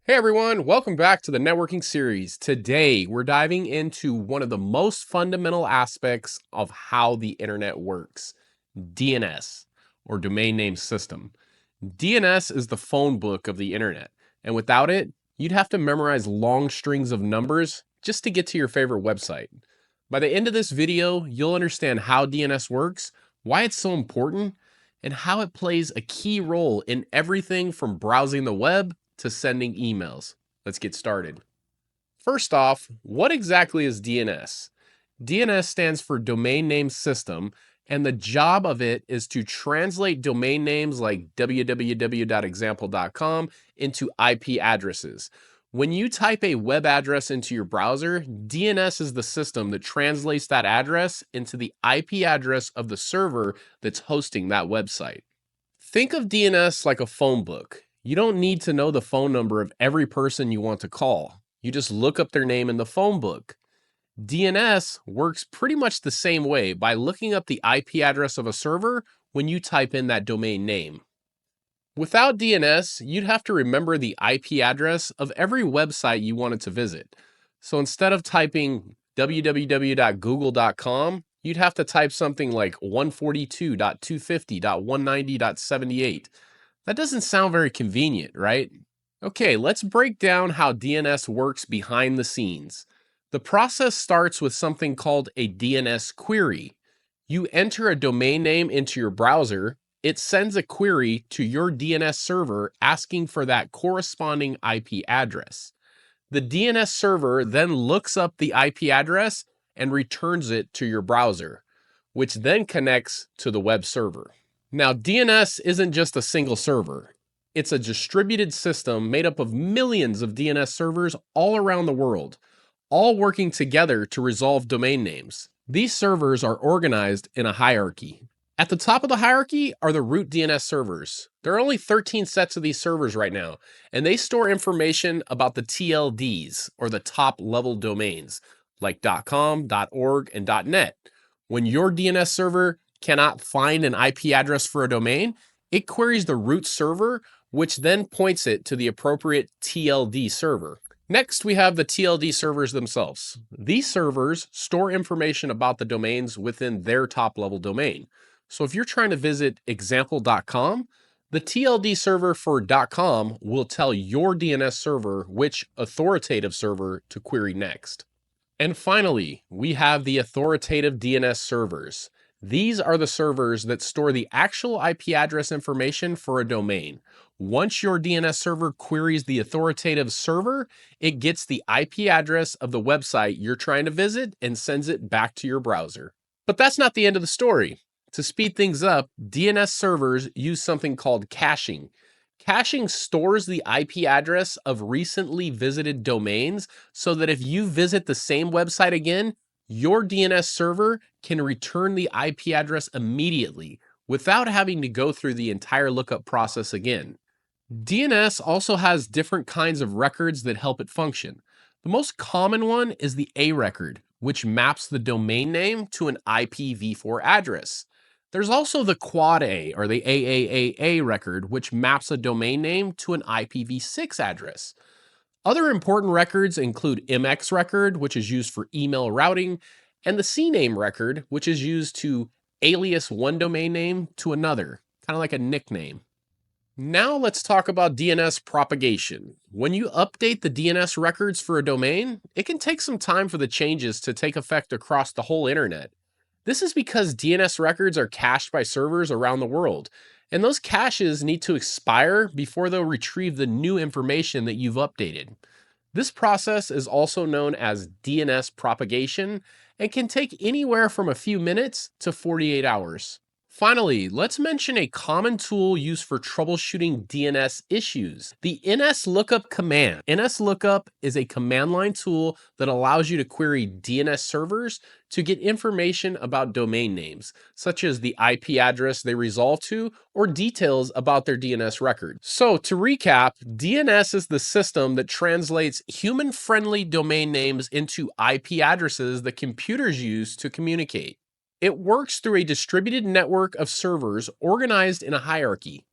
Hey everyone, welcome back to the networking series. Today, we're diving into one of the most fundamental aspects of how the internet works, DNS, or domain name system. DNS is the phone book of the internet, and without it, you'd have to memorize long strings of numbers just to get to your favorite website. By the end of this video, you'll understand how DNS works, why it's so important, and how it plays a key role in everything from browsing the web to sending emails. Let's get started. First off, what exactly is DNS? DNS stands for Domain Name System, and the job of it is to translate domain names like www.example.com into IP addresses. When you type a web address into your browser, DNS is the system that translates that address into the IP address of the server that's hosting that website. Think of DNS like a phone book. You don't need to know the phone number of every person you want to call. You just look up their name in the phone book. DNS works pretty much the same way by looking up the IP address of a server when you type in that domain name. Without DNS, you'd have to remember the IP address of every website you wanted to visit. So instead of typing www.google.com, you'd have to type something like 142.250.190.78. That doesn't sound very convenient, right? Okay, let's break down how DNS works behind the scenes. The process starts with something called a DNS query. You enter a domain name into your browser, it sends a query to your DNS server asking for that corresponding IP address. The DNS server then looks up the IP address and returns it to your browser, which then connects to the web server. Now, DNS isn't just a single server. It's a distributed system made up of millions of DNS servers all around the world, all working together to resolve domain names. These servers are organized in a hierarchy. At the top of the hierarchy are the root DNS servers. There are only 13 sets of these servers right now, and they store information about the TLDs, or the top level domains, like .com, .org, and .net. When your DNS server cannot find an IP address for a domain, it queries the root server, which then points it to the appropriate TLD server. Next, we have the TLD servers themselves. These servers store information about the domains within their top-level domain. So if you're trying to visit example.com, the TLD server for .com will tell your DNS server which authoritative server to query next. And finally, we have the authoritative DNS servers. These are the servers that store the actual IP address information for a domain. Once your DNS server queries the authoritative server, it gets the IP address of the website you're trying to visit and sends it back to your browser. But that's not the end of the story. To speed things up, DNS servers use something called caching. Caching stores the IP address of recently visited domains so that if you visit the same website again, your DNS server can return the IP address immediately without having to go through the entire lookup process again. DNS also has different kinds of records that help it function. The most common one is the A record, which maps the domain name to an IPv4 address. There's also the quad A, or the AAAA record, which maps a domain name to an IPv6 address. Other important records include MX record, which is used for email routing, and the CNAME record, which is used to alias one domain name to another, kind of like a nickname. Now let's talk about DNS propagation. When you update the DNS records for a domain, it can take some time for the changes to take effect across the whole internet. This is because DNS records are cached by servers around the world, and those caches need to expire before they'll retrieve the new information that you've updated. This process is also known as DNS propagation and can take anywhere from a few minutes to 48 hours. Finally, let's mention a common tool used for troubleshooting DNS issues, the NSLOOKUP command. NSLOOKUP is a command line tool that allows you to query DNS servers to get information about domain names, such as the IP address they resolve to or details about their DNS record. So to recap, DNS is the system that translates human-friendly domain names into IP addresses that computers use to communicate. It works through a distributed network of servers organized in a hierarchy: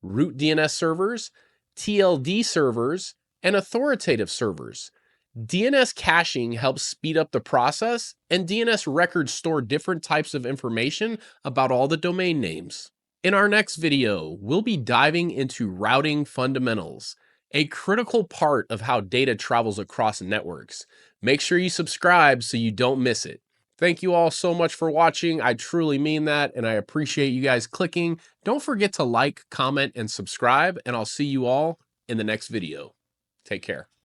root DNS servers, TLD servers, and authoritative servers. DNS caching helps speed up the process, and DNS records store different types of information about all the domain names. In our next video, we'll be diving into routing fundamentals, a critical part of how data travels across networks. Make sure you subscribe so you don't miss it. Thank you all so much for watching. I truly mean that, and I appreciate you guys clicking. Don't forget to like, comment, and subscribe, and I'll see you all in the next video. Take care.